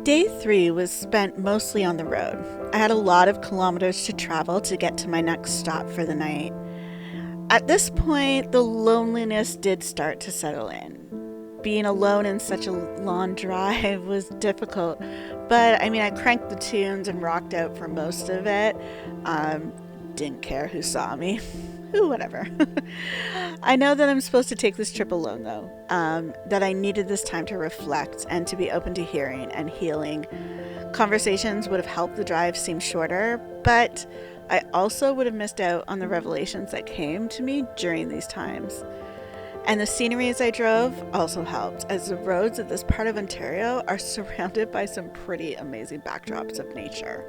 Day 3 was spent mostly on the road. I had a lot of kilometers to travel to get to my next stop for the night. At this point, the loneliness did start to settle in. Being alone in such a long drive was difficult, but I cranked the tunes and rocked out for most of it. Didn't care who saw me. Whatever. I know that I'm supposed to take this trip alone, though. That I needed this time to reflect and to be open to hearing and healing. Conversations would have helped the drive seem shorter, but I also would have missed out on the revelations that came to me during these times. And the scenery as I drove also helped, as the roads of this part of Ontario are surrounded by some pretty amazing backdrops of nature.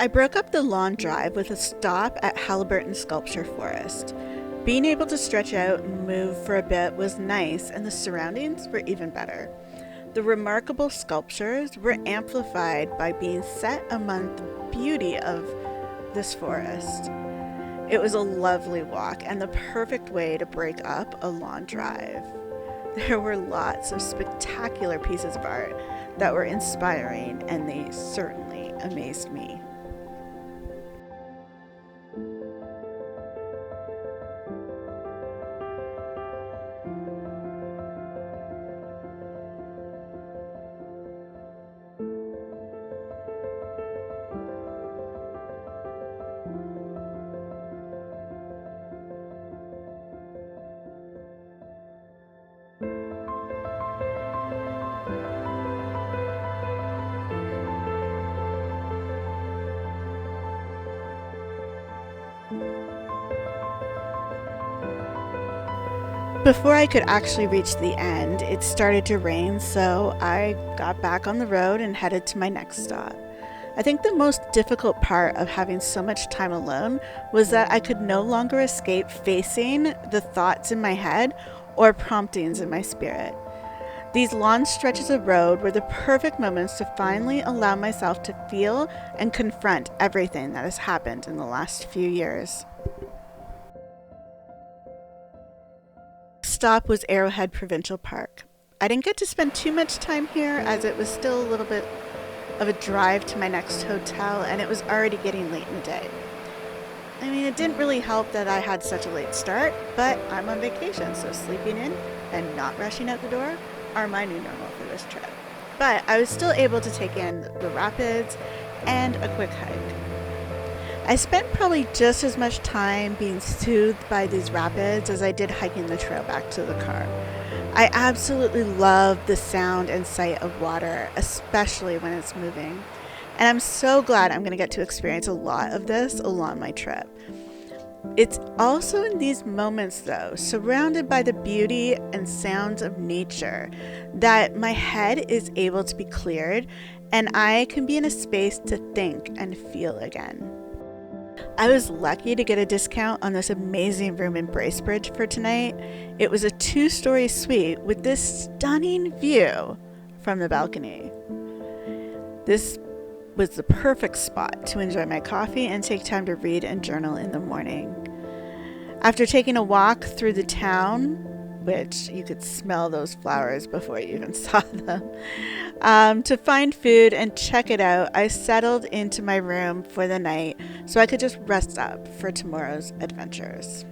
I broke up the long drive with a stop at Haliburton Sculpture Forest. Being able to stretch out and move for a bit was nice, and the surroundings were even better. The remarkable sculptures were amplified by being set among the beauty of this forest. It was a lovely walk and the perfect way to break up a long drive. There were lots of spectacular pieces of art that were inspiring, and they certainly amazed me. Before I could actually reach the end, it started to rain, so I got back on the road and headed to my next stop. I think the most difficult part of having so much time alone was that I could no longer escape facing the thoughts in my head or promptings in my spirit. These long stretches of road were the perfect moments to finally allow myself to feel and confront everything that has happened in the last few years. Stop was Arrowhead Provincial Park. I didn't get to spend too much time here, as it was still a little bit of a drive to my next hotel, and it was already getting late in the day. It didn't really help that I had such a late start, but I'm on vacation, so sleeping in and not rushing out the door are my new normal for this trip. But I was still able to take in the rapids and a quick hike. I spent probably just as much time being soothed by these rapids as I did hiking the trail back to the car. I absolutely love the sound and sight of water, especially when it's moving. And I'm so glad I'm going to get to experience a lot of this along my trip. It's also in these moments, though, surrounded by the beauty and sounds of nature, that my head is able to be cleared and I can be in a space to think and feel again. I was lucky to get a discount on this amazing room in Bracebridge for tonight. It was a 2-story suite with this stunning view from the balcony. This was the perfect spot to enjoy my coffee and take time to read and journal in the morning. After taking a walk through the town, which you could smell those flowers before you even saw them, to find food and check it out, I settled into my room for the night so I could just rest up for tomorrow's adventures.